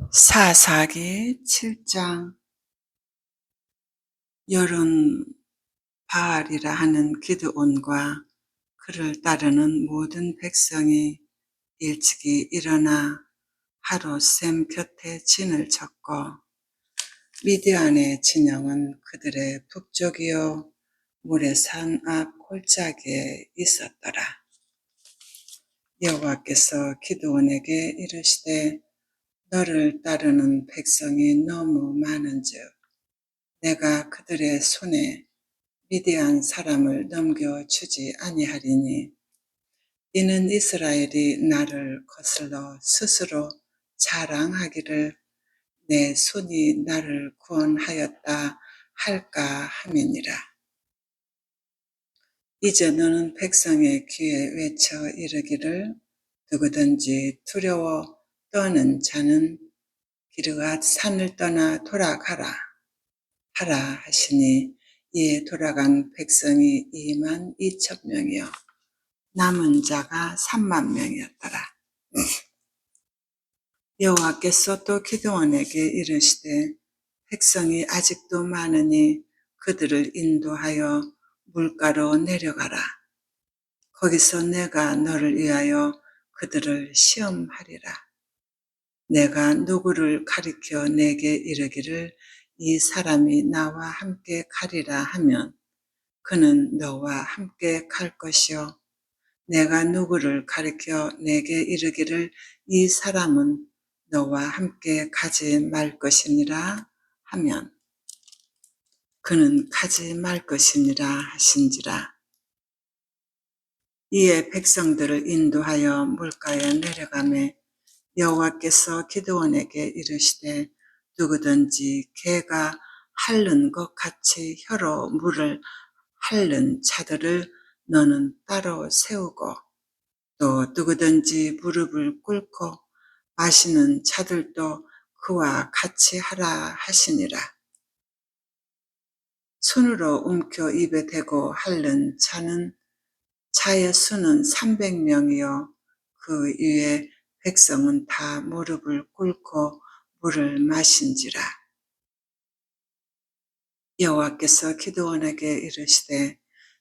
사사기 7장. 여론 바알이라 하는 기드온과 그를 따르는 모든 백성이 일찍이 일어나 하루 셈 곁에 진을 쳤고, 미디안의 진영은 그들의 북쪽이요 모레산 앞 골짜기에 있었더라. 여호와께서 기드온에게 이르시되 너를 따르는 백성이 너무 많은즉 내가 그들의 손에 미디안 사람을 넘겨주지 아니하리니 이는 이스라엘이 나를 거슬러 스스로 자랑하기를 내 손이 나를 구원하였다 할까 함이니라. 이제 너는 백성의 귀에 외쳐 이르기를 누구든지 두려워 떠는 자는 기르앗 산을 떠나 돌아가라 하라 하시니 이에 돌아간 백성이 22,000명이요 남은 자가 30,000명이었더라. 여호와께서 또 기드온에게 이르시되 백성이 아직도 많으니 그들을 인도하여 물가로 내려가라. 거기서 내가 너를 위하여 그들을 시험하리라. 내가 누구를 가리켜 내게 이르기를 이 사람이 나와 함께 가리라 하면 그는 너와 함께 갈 것이요 내가 누구를 가리켜 내게 이르기를 이 사람은 너와 함께 가지 말 것이니라 하면 그는 가지 말 것이니라 하신지라. 이에 백성들을 인도하여 물가에 내려가매 여호와께서 기드온에게 이르시되 누구든지 개가 핥는 것 같이 혀로 물을 핥는 자들을 너는 따로 세우고 또 누구든지 무릎을 꿇고 마시는 자들도 그와 같이 하라 하시니라. 손으로 움켜 입에 대고 핥는 자의 수는 300명이요 그 위에 백성은 다 무릎을 꿇고 물을 마신지라. 여호와께서 기드온에게 이르시되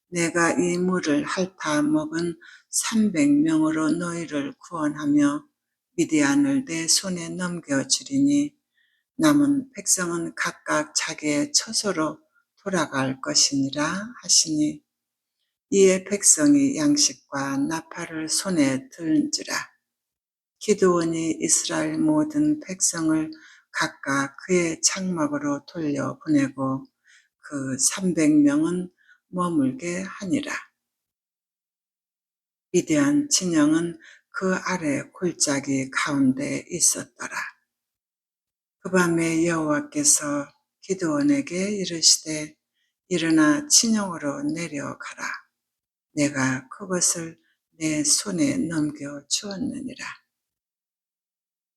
내가 이 물을 핥아 먹은 300명으로 너희를 구원하며 미디안을 내 손에 넘겨주리니 남은 백성은 각각 자기의 처소로 돌아갈 것이니라 하시니 이에 백성이 양식과 나팔을 손에 들은지라. 기드온이 이스라엘 모든 백성을 각각 그의 장막으로 돌려보내고 그 300명은 머물게 하니라. 미디안 진영은 그 아래 골짜기 가운데 있었더라. 그 밤에 여호와께서 기드온에게 이르시되 일어나 진영으로 내려가라. 내가 그것을 내 손에 넘겨 주었느니라.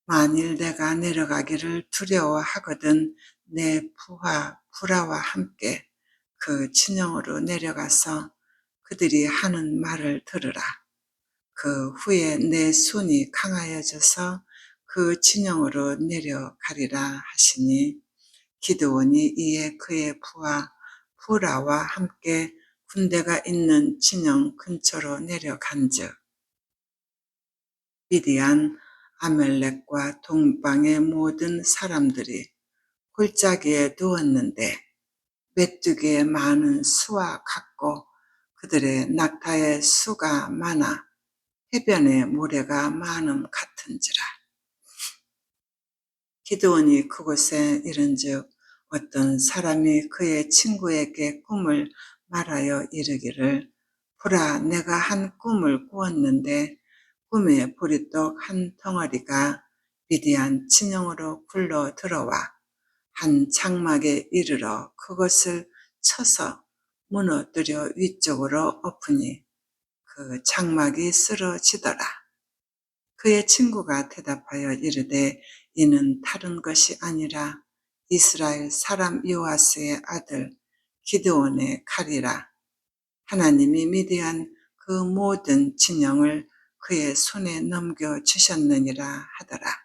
만일 내가 내려가기를 두려워하거든 내 부하 부라와 함께 그 진영으로 내려가서 그들이 하는 말을 들으라. 그 후에 내 손이 강하여져서 그 진영으로 내려가리라 하시니 기드온이 이에 그의 부하 부라와 함께 군대가 있는 진영 근처로 내려간즉 미디안 아멜렉과 동방의 모든 사람들이 골짜기에 누웠는데 메뚜기의 많은 수와 같고 그들의 낙타의 수가 많아 해변의 모래가 많음 같은지라. 기드온이 그곳에 이른즉 어떤 사람이 그의 친구에게 꿈을 말하여 이르기를 보라 내가 한 꿈을 꾸었는데 꿈에 보리떡 한 덩어리가 미디안 진영으로 굴러 들어와 한 장막에 이르러 그것을 쳐서 무너뜨려 위쪽으로 엎으니 그 장막이 쓰러지더라. 그의 친구가 대답하여 이르되 이는 다른 것이 아니라 이스라엘 사람 요아스의 아들 기드온의 칼이라. 하나님이 미디안 그 모든 진영을 그의 손에 넘겨주셨느니라 하더라.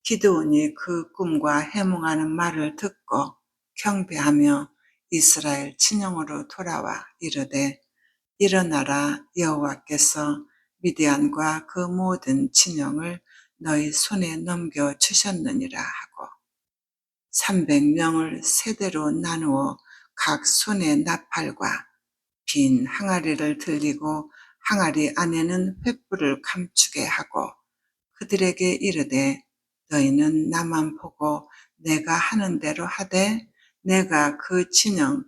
기드온이 그 꿈과 해몽하는 말을 듣고 경배하며 이스라엘 진영으로 돌아와 이르되 일어나라 여호와께서 미디안과 그 모든 진영을 너희 손에 넘겨 주셨느니라 하고 300명을 세대로 나누어 각 손에 나팔과 빈 항아리를 들리고 항아리 안에는 횃불을 감추게 하고 그들에게 이르되 너희는 나만 보고 내가 하는 대로 하되 내가 그 진영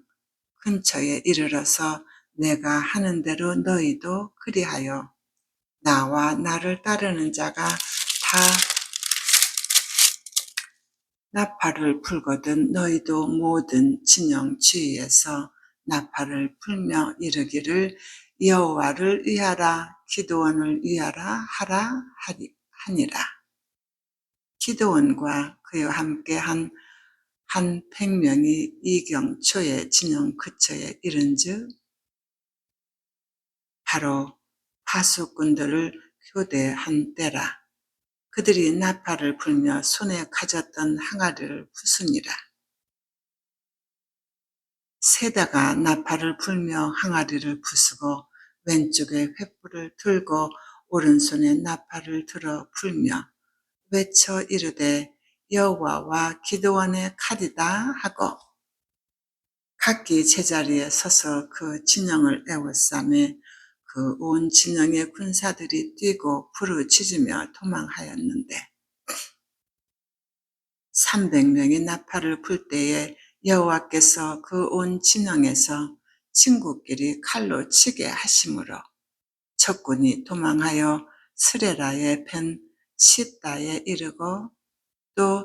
근처에 이르러서 내가 하는 대로 너희도 그리하여 나와 나를 따르는 자가 다 나팔을 불거든 너희도 모든 진영 주위에서 나팔을 불며 이르기를 여호와를 위하라 기드온을 위하라 하라 하니라. 기드온과 그와 함께 한 100명이 이경초의 진영 근처에 이른즉 바로 파수꾼들을 교대한 때라. 그들이 나팔을 불며 손에 가졌던 항아리를 부수니라. 세다가 나팔을 불며 항아리를 부수고 왼쪽에 횃불을 들고 오른손에 나팔을 들어 불며 외쳐 이르되 여호와와 기드온의 칼이다 하고 각기 제자리에 서서 그 진영을 에워싸매 그 온 진영의 군사들이 뛰고 부르짖으며 도망하였는데 300명이 나팔을 불 때에 여호와께서 그 온 진영에서 친구끼리 칼로 치게 하심으로 적군이 도망하여 스레라의 벤 시다에 이르고 또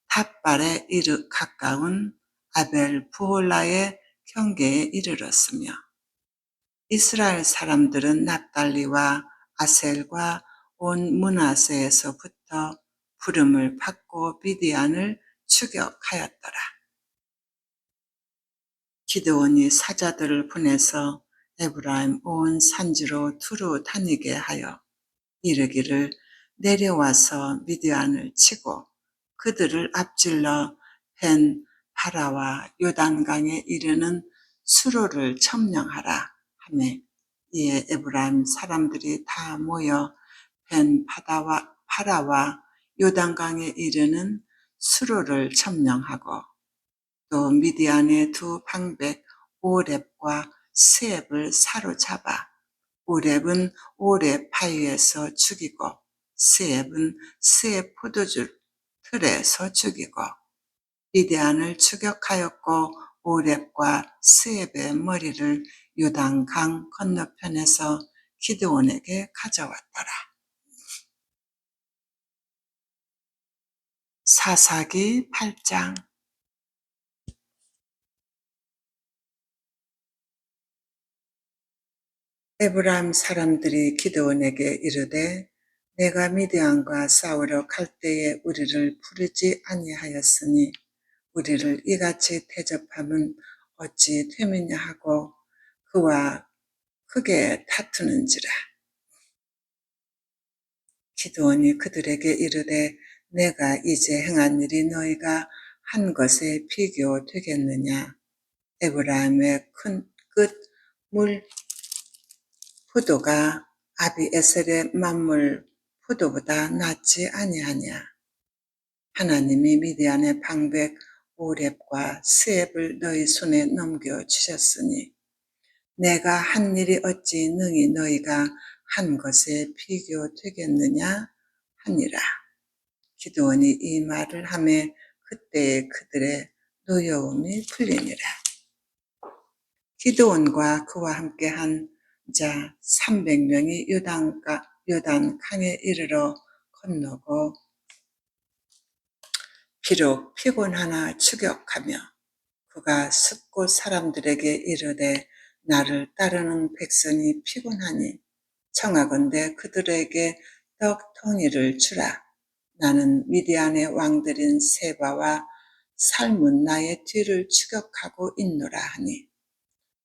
닷발에 가까운 아벨 부홀라의 경계에 이르렀으며 이스라엘 사람들은 납달리와 아셀과 온 므낫세에서부터 부름을 받고 미디안을 추격하였더라. 기드온이 사자들을 보내서 에브라임 온 산지로 두루 다니게 하여 이르기를 내려와서 미디안을 치고 그들을 앞질러 벤 바라와 요단강에 이르는 수로를 점령하라 하매 이에 에브라임 사람들이 다 모여 벤 바라와 요단강에 이르는 수로를 점령하고 또 미디안의 두 방백 오렙과 스앱을 사로잡아 오렙은 오렙 바위에서 죽이고 스앱은 스앱 포도주 틀에서 죽이고 미디안을 추격하였고 오렙과 스앱의 머리를 요단강 건너편에서 기드온에게 가져왔더라. 사사기 8장. 에브라임 사람들이 기드온에게 이르되 내가 미디안과 싸우러 갈 때에 우리를 부르지 아니하였으니 우리를 이같이 대접함은 어찌 됨이냐 하고 그와 크게 다투는지라. 기드온이 그들에게 이르되 내가 이제 행한 일이 너희가 한 것에 비교되겠느냐. 에브라임의 큰 끝 물 포도가 아비에셀의 만물 포도보다 낫지 아니하냐. 하나님이 미디안의 방백 오렙과 스앱을 너희 손에 넘겨주셨으니 내가 한 일이 어찌 능히 너희가 한 것에 비교되겠느냐 하니라. 기드온이 이 말을 하매 그때에 그들의 노여움이 풀리니라. 기드온과 그와 함께한 자 300명이 요단강에 이르러 건너고 비록 피곤하나 추격하며 그가 숫곳 사람들에게 이르되 나를 따르는 백성이 피곤하니 청하건대 그들에게 떡덩이를 주라. 나는 미디안의 왕들인 세바와 살문나의 뒤를 추격하고 있노라 하니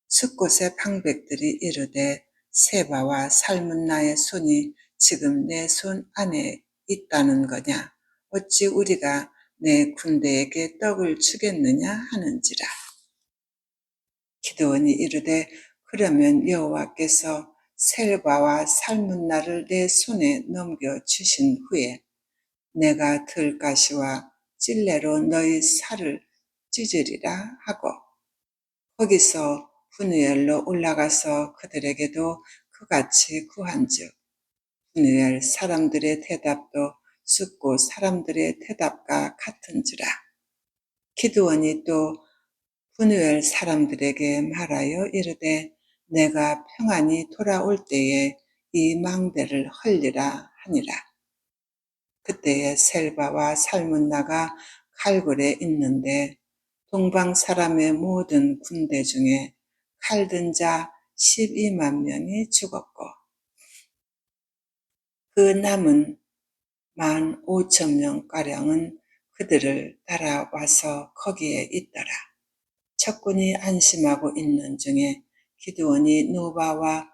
숫곳의 방백들이 이르되 세바와 살문나의 손이 지금 내 손 안에 있다는 거냐. 어찌 우리가 내 군대에게 떡을 주겠느냐 하는지라. 기드온이 이르되 그러면 여호와께서 셀바와 살문나를 내 손에 넘겨 주신 후에 내가 들가시와 찔레로 너희 살을 찢으리라 하고 거기서 분우엘로 올라가서 그들에게도 그같이 구한즉 분우엘 사람들의 대답도 숫곳 사람들의 대답과 같은지라. 기드온이 또 분우엘 사람들에게 말하여 이르되 내가 평안히 돌아올 때에 이 망대를 헐리라 하니라. 그때에 셀바와 살문나가 칼굴에 있는데 동방 사람의 모든 군대 중에 칼든 자 12만 명이 죽었고 그 남은 15,000명가량은 그들을 따라와서 거기에 있더라. 적군이 안심하고 있는 중에 기드온이 노바와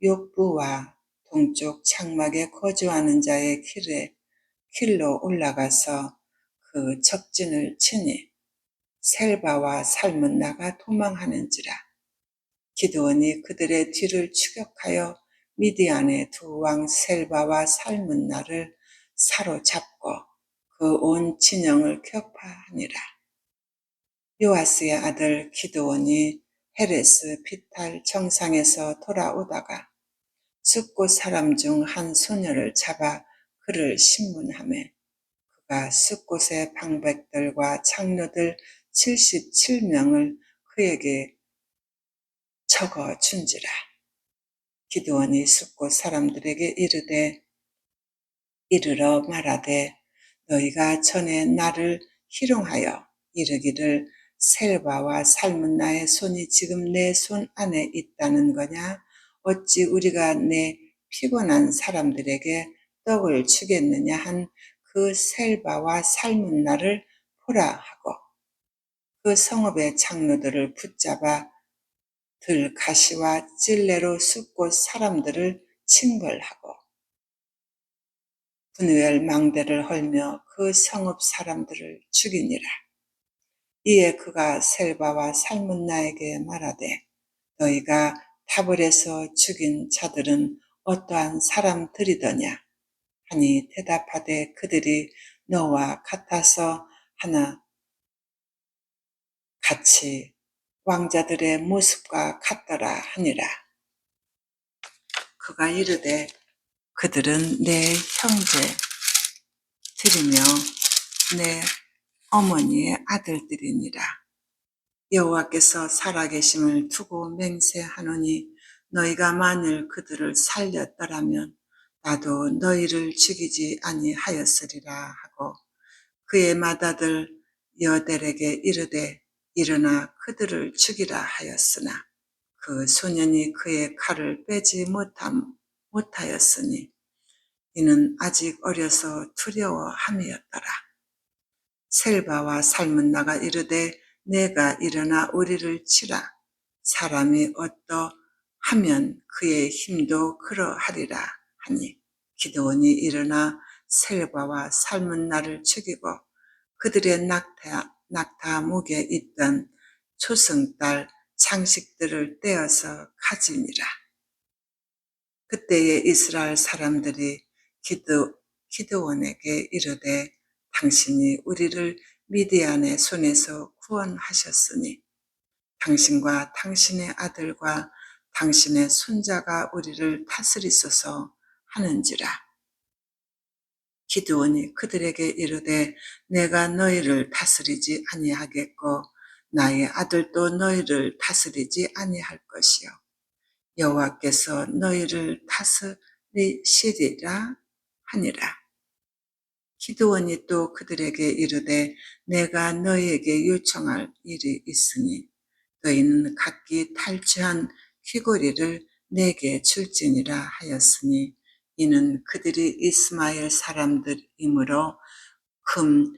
욕부와 동쪽 장막에 거주하는 자의 길로 올라가서 그 적진을 치니 셀바와 살문나가 도망하는지라. 기드온이 그들의 뒤를 추격하여 미디안의 두 왕 셀바와 살문나를 사로잡고 그 온 진영을 격파하니라. 요아스의 아들 기드온이 헤레스 피탈 정상에서 돌아오다가 숫곳 사람 중 한 소녀를 잡아 그를 신문하매 그가 숫곳의 방백들과 장로들 77명을 그에게 적어 준지라. 기드온이 숫곳 사람들에게 이르러 말하되 너희가 전에 나를 희롱하여 이르기를 셀바와 살문나의 손이 지금 내 손 안에 있다는 거냐? 어찌 우리가 내 피곤한 사람들에게 떡을 주겠느냐 한 그 셀바와 살문나를 보라 하고 그 성읍의 장로들을 붙잡아 들가시와 찔레로 숫곳 사람들을 징벌하고 분우엘 망대를 헐며 그 성읍 사람들을 죽이니라. 이에 그가 셀바와 살문나에게 말하되 너희가 타볼에서 죽인 자들은 어떠한 사람들이더냐 하니 대답하되 그들이 너와 같아서 하나 같이 왕자들의 모습과 같더라 하니라. 그가 이르되 그들은 내 형제들이며 내 어머니의 아들들이니라. 여호와께서 살아계심을 두고 맹세하노니 너희가 만일 그들을 살렸더라면 나도 너희를 죽이지 아니하였으리라 하고 그의 맏아들 여델에게 이르되 일어나 그들을 죽이라 하였으나 그 소년이 그의 칼을 빼지 못하였으니 이는 아직 어려서 두려워함이었더라. 셀바와 살문나가 이르되 내가 일어나 우리를 치라. 사람이 어떠하면 그의 힘도 그러하리라 하니 기드온이 일어나 셀바와 살문나를 죽이고 그들의 낙타 목에 있던 초승달 장식들을 떼어서 가지니라. 그때에 이스라엘 사람들이 기드온에게 이르되 당신이 우리를 미디안의 손에서 구원하셨으니 당신과 당신의 아들과 당신의 손자가 우리를 다스리소서 하는지라. 기드온이 그들에게 이르되 내가 너희를 다스리지 아니하겠고 나의 아들도 너희를 다스리지 아니할 것이요 여호와께서 너희를 다스리시리라 하니라. 기드온이 또 그들에게 이르되 내가 너희에게 요청할 일이 있으니 너희는 각기 탈취한 귀고리를 내게 줄지니라 하였으니 이는 그들이 이스마엘 사람들이므로 금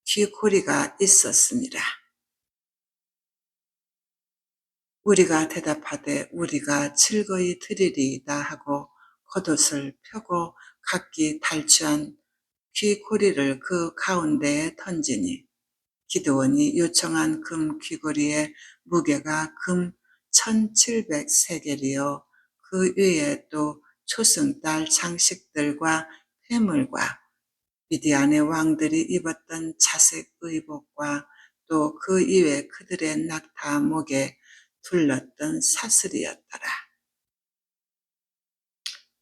귀고리가 있었습니다. 우리가 대답하되 우리가 즐거이 드리리이다 하고 겉옷을 펴고 각기 탈취한 귀고리를 그 가운데에 던지니 기드온이 요청한 금 귀고리의 무게가 금 1700세겔이요 그 위에 또 초승달 장식들과 회물과 미디안의 왕들이 입었던 자색 의복과 또 그 이외 그들의 낙타 목에 둘렀던 사슬이었더라.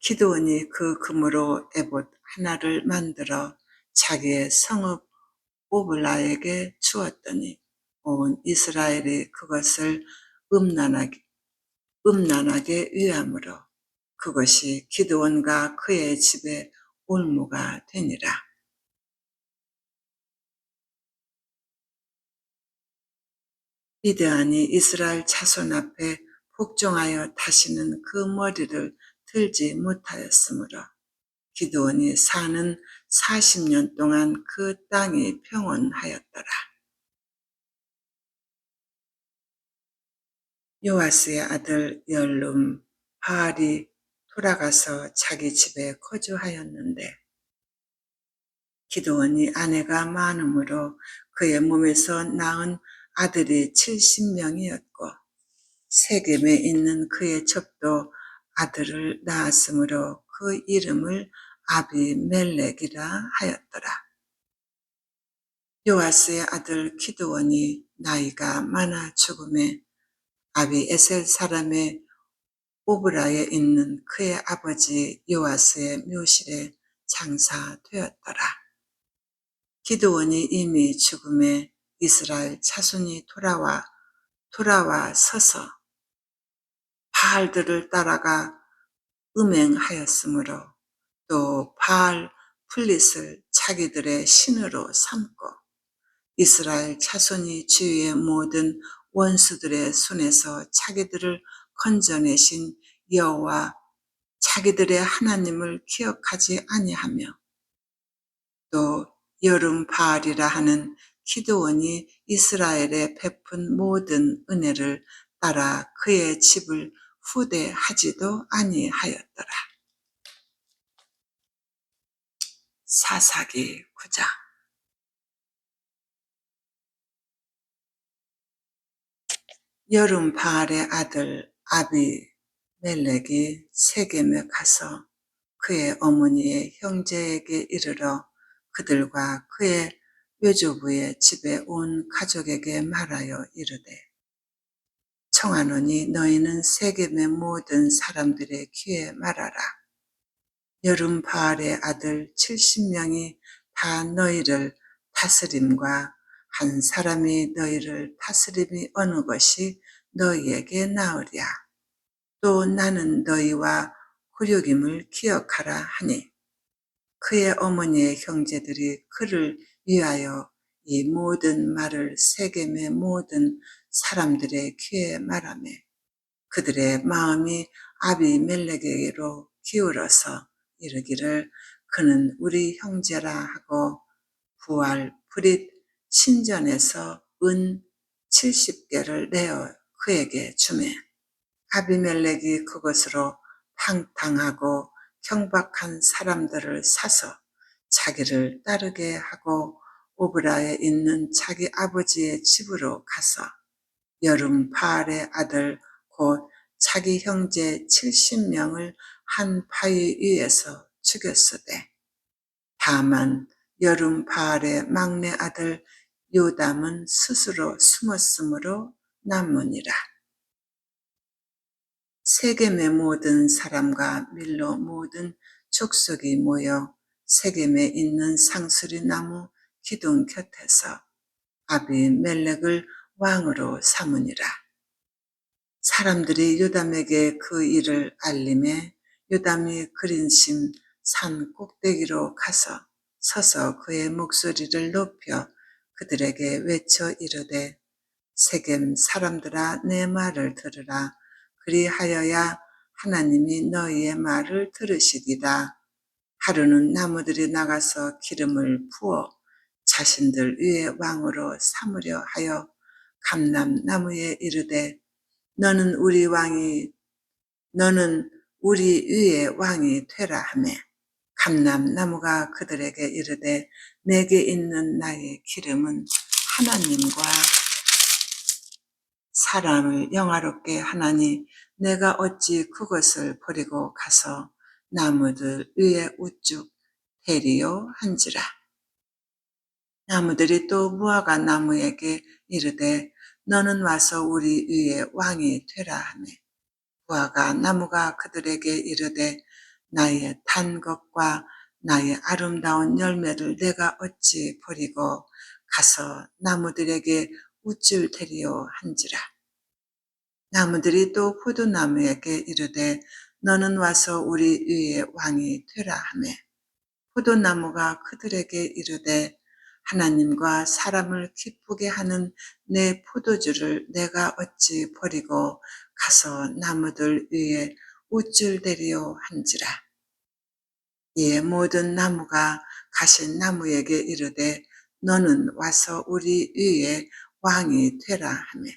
기드온이 그 금으로 에봇 하나를 만들어 자기의 성읍 오블라에게 주었더니 온 이스라엘이 그것을 음란하게 위함으로 그것이 기드온과 그의 집에 올무가 되니라. 미드안이 이스라엘 자손 앞에 복종하여 다시는 그 머리를 들지 못하였으므로 기드온이 사는 40년 동안 그 땅이 평온하였더라. 요아스의 아들 열룸 바알이 돌아가서 자기 집에 거주하였는데 기드온이 아내가 많음으로 그의 몸에서 낳은 아들이 70명이었고 세겜에 있는 그의 첩도 아들을 낳았으므로 그 이름을 아비멜렉이라 하였더라. 요아스의 아들 기드온이 나이가 많아 죽음에 아비에셀 사람의 오브라에 있는 그의 아버지 요아스의 묘실에 장사되었더라. 기드온이 이미 죽음에 이스라엘 자손이 돌아와 서서 바알들을 따라가 음행하였으므로 또 바알 플릿을 자기들의 신으로 삼고 이스라엘 자손이 주위의 모든 원수들의 손에서 자기들을 건져내신 여호와 자기들의 하나님을 기억하지 아니하며 또 여름 바알이라 하는 기드온이 이스라엘에 베푼 모든 은혜를 따라 그의 집을 후대하지도 아니하였더라. 사사기 9장. 여름 바알의 아들 아비멜렉이 세겜에 가서 그의 어머니의 형제에게 이르러 그들과 그의 외조부의 집에 온 가족에게 말하여 이르되 청하노니 너희는 세겜의 모든 사람들의 귀에 말하라. 여름 바알의 아들 70명이 다 너희를 다스림과 한 사람이 너희를 다스림이 어느 것이 너희에게 나으랴. 또 나는 너희와 굴욕임을 기억하라 하니 그의 어머니의 형제들이 그를 위하여 이 모든 말을 세겜의 모든 사람들의 귀에 말하며 그들의 마음이 아비멜렉에게로 기울어서 이르기를 그는 우리 형제라 하고 부알 브릿 신전에서 은 70개를 내어 그에게 주매 아비멜렉이 그것으로 팡탕하고 경박한 사람들을 사서 자기를 따르게 하고 오브라에 있는 자기 아버지의 집으로 가서 여름 바알의 아들 곧 자기 형제 70명을 한 바위 위에서 죽였으되 다만 여름 바알의 막내 아들 요담은 스스로 숨었으므로 남으니라. 세겜의 모든 사람과 밀로 모든 족속이 모여 세겜에 있는 상수리 나무 기둥 곁에서 아비멜렉을 왕으로 삼으니라. 사람들이 요담에게 그 일을 알림해 요담이 그린심 산 꼭대기로 가서 서서 그의 목소리를 높여 그들에게 외쳐 이르되 세겜 사람들아 내 말을 들으라. 그리하여야 하나님이 너희의 말을 들으시리라. 하루는 나무들이 나가서 기름을 부어 자신들 위에 왕으로 삼으려 하여 감람나무에 이르되 너는 우리 위에 왕이 되라 하매 감람나무가 그들에게 이르되 내게 있는 나의 기름은 하나님과 사람을 영화롭게 하나니 내가 어찌 그것을 버리고 가서 나무들 위에 우뚝 대리요 한지라. 나무들이 또 무화과 나무에게 이르되 너는 와서 우리 위에 왕이 되라 하매 무화과 나무가 그들에게 이르되 나의 단 것과 나의 아름다운 열매를 내가 어찌 버리고 가서 나무들에게 우쭐 대리요 한지라. 나무들이 또 포도나무에게 이르되 너는 와서 우리 위에 왕이 되라 하매 포도나무가 그들에게 이르되 하나님과 사람을 기쁘게 하는 내 포도주를 내가 어찌 버리고 가서 나무들 위에 우쭐대리요 한지라. 이에 모든 나무가 가신 나무에게 이르되 너는 와서 우리 위에 왕이 되라 하매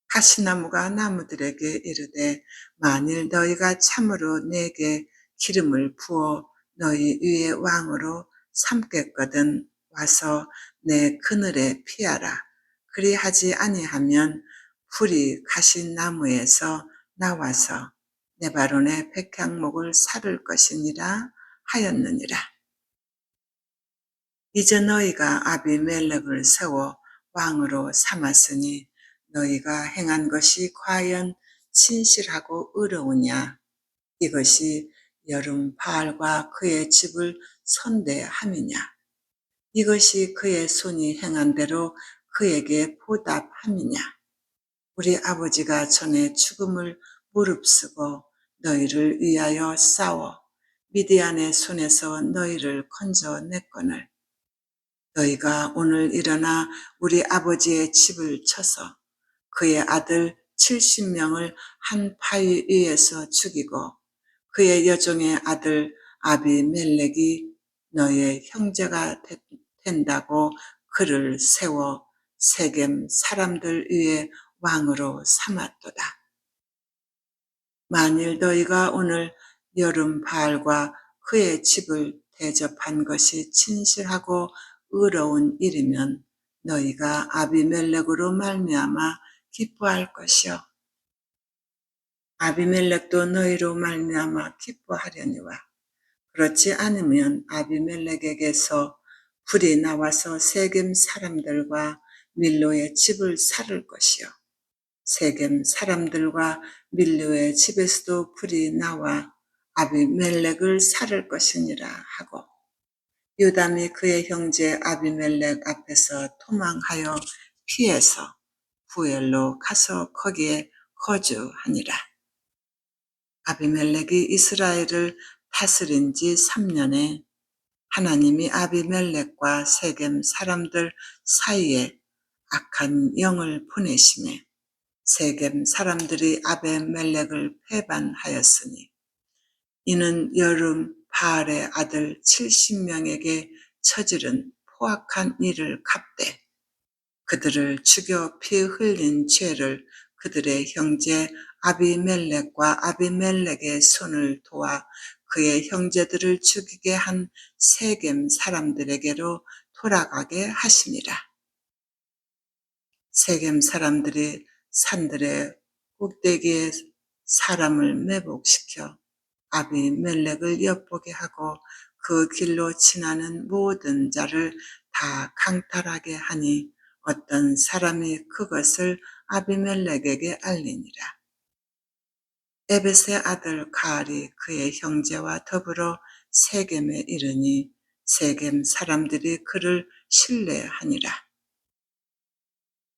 가시나무가 나무들에게 이르되 만일 너희가 참으로 내게 기름을 부어 너희 위에 왕으로 삼겠거든 와서 내 그늘에 피하라. 그리하지 아니하면 풀이 가신 나무에서 나와서 네바론의 백향목을 사를 것이니라 하였느니라. 이제 너희가 아비멜렉을 세워 왕으로 삼았으니 너희가 행한 것이 과연 진실하고 의로우냐? 이것이 여름바알과 그의 집을 선대함이냐? 이것이 그의 손이 행한 대로 그에게 보답함이냐? 우리 아버지가 전에 죽음을 무릅쓰고 너희를 위하여 싸워 미디안의 손에서 너희를 건져냈거늘 너희가 오늘 일어나 우리 아버지의 집을 쳐서 그의 아들 70명을 한 파위 위에서 죽이고 그의 여종의 아들 아비멜렉이 너의 형제가 된다고 그를 세워 세겜 사람들 위에 왕으로 삼았도다. 만일 너희가 오늘 여름바알과 그의 집을 대접한 것이 진실하고 의로운 일이면 너희가 아비멜렉으로 말미암아 기뻐할 것이요 아비멜렉도 너희로 말미암아 기뻐하려니와 그렇지 않으면 아비멜렉에게서 불이 나와서 세겜 사람들과 밀로의 집을 살을 것이요 세겜 사람들과 밀로의 집에서도 불이 나와 아비멜렉을 살을 것이니라 하고 요담이 그의 형제 아비멜렉 앞에서 도망하여 피해서 부엘로 가서 거기에 거주하니라. 아비멜렉이 이스라엘을 다스린 지 3년에 하나님이 아비멜렉과 세겜 사람들 사이에 악한 영을 보내심에 세겜 사람들이 아비멜렉을 배반하였으니 이는 여름 바알의 아들 70명에게 저지른 포악한 일을 갚되 그들을 죽여 피 흘린 죄를 그들의 형제 아비멜렉과 아비멜렉의 손을 도와 그의 형제들을 죽이게 한 세겜 사람들에게로 돌아가게 하심이라. 세겜 사람들이 산들의 꼭대기에 사람을 매복시켜 아비멜렉을 엿보게 하고 그 길로 지나는 모든 자를 다 강탈하게 하니 어떤 사람이 그것을 아비멜렉에게 알리니라. 에벳의 아들 가알이 그의 형제와 더불어 세겜에 이르니 세겜 사람들이 그를 신뢰하니라.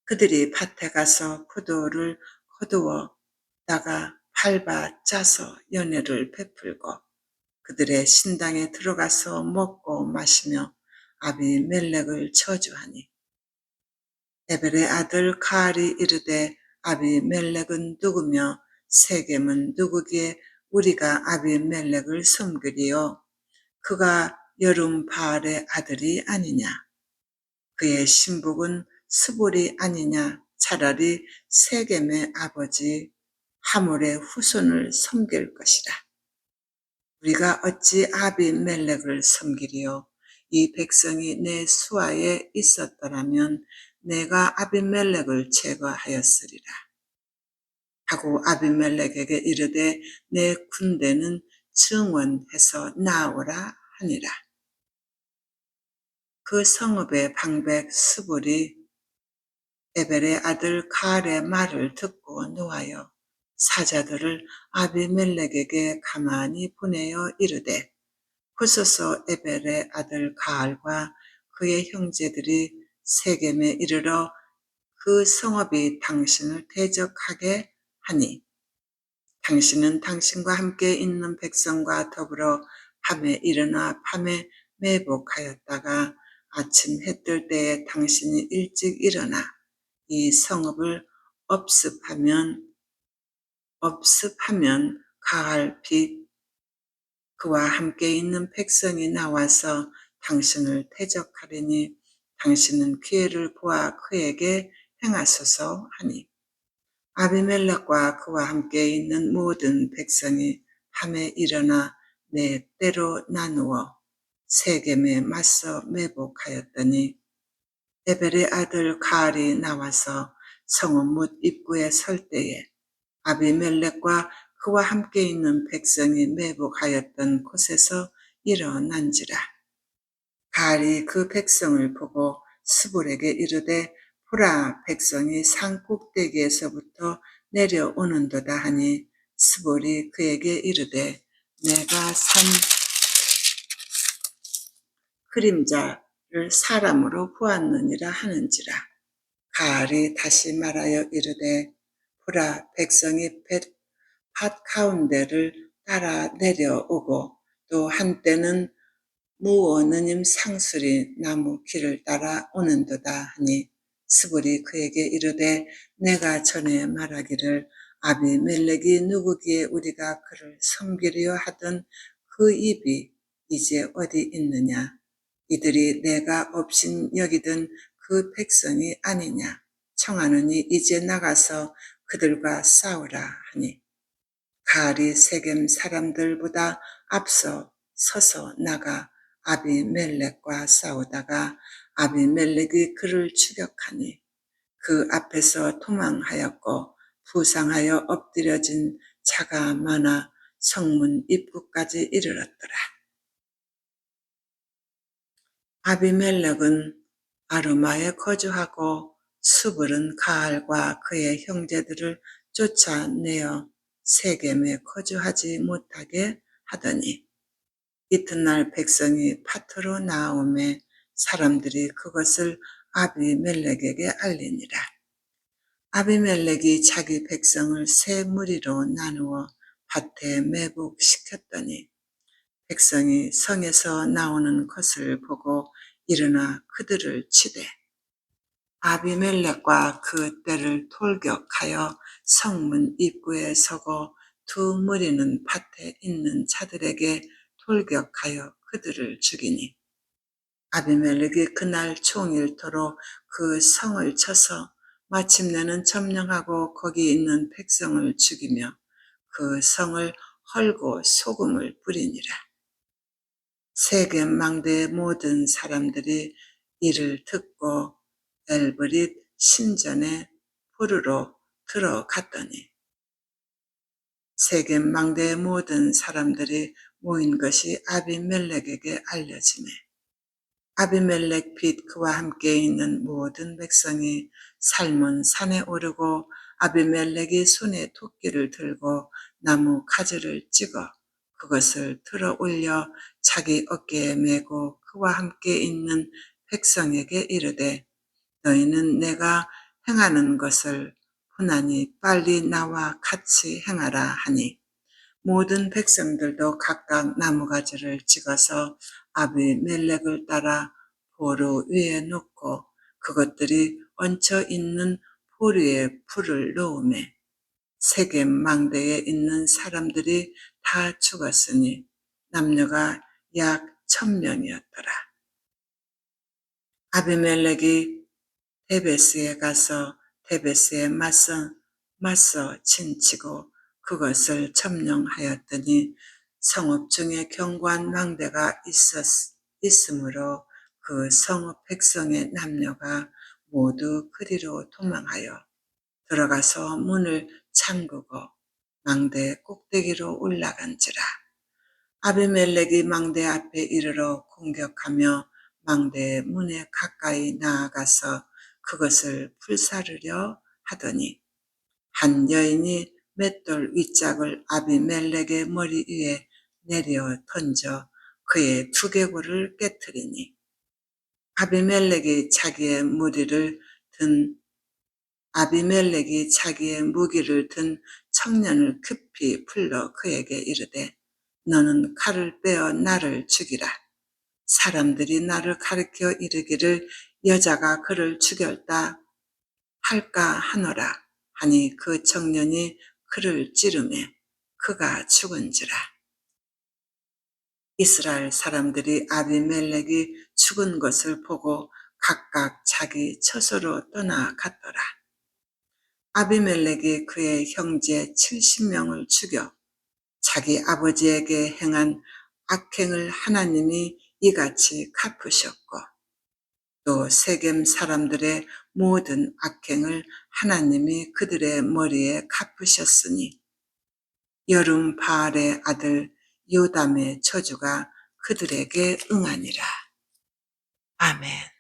그들이 밭에 가서 포도를 거두어다가 밟아 짜서 연회를 베풀고 그들의 신당에 들어가서 먹고 마시며 아비멜렉을 저주하니 에벨의 아들 가알이 이르되 아비멜렉은 누구며 세겜은 누구기에 우리가 아비멜렉을 섬기리요 그가 여름바알의 아들이 아니냐 그의 신복은 스볼이 아니냐 차라리 세겜의 아버지 하몰의 후손을 섬길 것이라. 우리가 어찌 아비멜렉을 섬기리요? 이 백성이 내 수하에 있었더라면 내가 아비멜렉을 제거하였으리라. 하고 아비멜렉에게 이르되 내 군대는 증원해서 나오라 하니라. 그 성읍의 방백 스불이 에벨의 아들 가알의 말을 듣고 노하여 사자들을 아비멜렉에게 가만히 보내어 이르되 흩어서 에벨의 아들 가알과 그의 형제들이 세겜에 이르러 그 성읍이 당신을 대적하게 하니 당신은 당신과 함께 있는 백성과 더불어 밤에 일어나 밤에 매복하였다가 아침 해뜰 때에 당신이 일찍 일어나 이 성읍을 업습하면 가을 빛 그와 함께 있는 백성이 나와서 당신을 대적하리니 당신은 기회를 보아 그에게 행하소서 하니 아비멜렉과 그와 함께 있는 모든 백성이 밤에 일어나 네 때로 나누어 세겜에 맞서 매복하였더니 에벨의 아들 가알이 나와서 성읍 못 입구에 설 때에 아비멜렉과 그와 함께 있는 백성이 매복하였던 곳에서 일어난지라. 가알이 그 백성을 보고 스불에게 이르되 보라 백성이 산 꼭대기에서부터 내려오는도다 하니 스불이 그에게 이르되 내가 산 그림자를 사람으로 보았느니라 하는지라. 가알이 다시 말하여 이르되 보라 백성이 밭 가운데를 따라 내려오고 또 한때는 무어느님 상수리 나무 길을 따라 오는도다 하니 스불이 그에게 이르되 내가 전에 말하기를 아비멜렉이 누구기에 우리가 그를 섬기려 하던 그 입이 이제 어디 있느냐 이들이 내가 업신 여기던 그 백성이 아니냐 청하느니 이제 나가서 그들과 싸우라 하니 가알이 세겜 사람들보다 앞서 서서 나가 아비멜렉과 싸우다가 아비멜렉이 그를 추격하니 그 앞에서 도망하였고 부상하여 엎드려진 자가 많아 성문 입구까지 이르렀더라. 아비멜렉은 아르마에 거주하고 수불은 가알과 그의 형제들을 쫓아내어 세겜에 거주하지 못하게 하더니 이튿날 백성이 밭으로 나오매 사람들이 그것을 아비멜렉에게 알리니라. 아비멜렉이 자기 백성을 세 무리로 나누어 밭에 매복시켰더니 백성이 성에서 나오는 것을 보고 일어나 그들을 치되 아비멜렉과 그 떼를 돌격하여 성문 입구에 서고 두 무리는 밭에 있는 자들에게 돌격하여 그들을 죽이니 아비멜렉이 그날 종일토록 그 성을 쳐서 마침내는 점령하고 거기 있는 백성을 죽이며 그 성을 헐고 소금을 뿌리니라. 세겜 망대의 모든 사람들이 이를 듣고 엘브릿 신전에 부르러 들어갔더니 세겜 망대의 모든 사람들이 모인 것이 아비멜렉에게 알려지매 아비멜렉 및 그와 함께 있는 모든 백성이 살몬 산에 오르고 아비멜렉이 손에 토끼를 들고 나무 가지를 찍어 그것을 들어 올려 자기 어깨에 메고 그와 함께 있는 백성에게 이르되 너희는 내가 행하는 것을 보나니 빨리 나와 같이 행하라 하니 모든 백성들도 각각 나무가지를 찍어서 아비멜렉을 따라 보루 위에 놓고 그것들이 얹혀 있는 보루에 불을 놓으매 세겜 망대에 있는 사람들이 다 죽었으니 남녀가 약 1000명이었더라. 아비멜렉이 데베스에 가서 데베스에 맞서 진치고 그것을 점령하였더니 성읍 중에 견고한 망대가 있으므로 그 성읍 백성의 남녀가 모두 그리로 도망하여 들어가서 문을 잠그고 망대 꼭대기로 올라간지라. 아비멜렉이 망대 앞에 이르러 공격하며 망대의 문에 가까이 나아가서 그것을 불사르려 하더니 한 여인이 맷돌 윗짝을 아비멜렉의 머리 위에 내려 던져 그의 두개골을 깨뜨리니 아비멜렉이 자기의 무기를 든 청년을 급히 불러 그에게 이르되 너는 칼을 빼어 나를 죽이라. 사람들이 나를 가리켜 이르기를 여자가 그를 죽였다 할까 하노라 하니 그 청년이 그를 찌르매 그가 죽은지라. 이스라엘 사람들이 아비멜렉이 죽은 것을 보고 각각 자기 처소로 떠나갔더라. 아비멜렉이 그의 형제 70명을 죽여 자기 아버지에게 행한 악행을 하나님이 이같이 갚으셨고 또 세겜 사람들의 모든 악행을 하나님이 그들의 머리에 갚으셨으니 여름 바알의 아들 요담의 저주가 그들에게 응하니라. 아멘.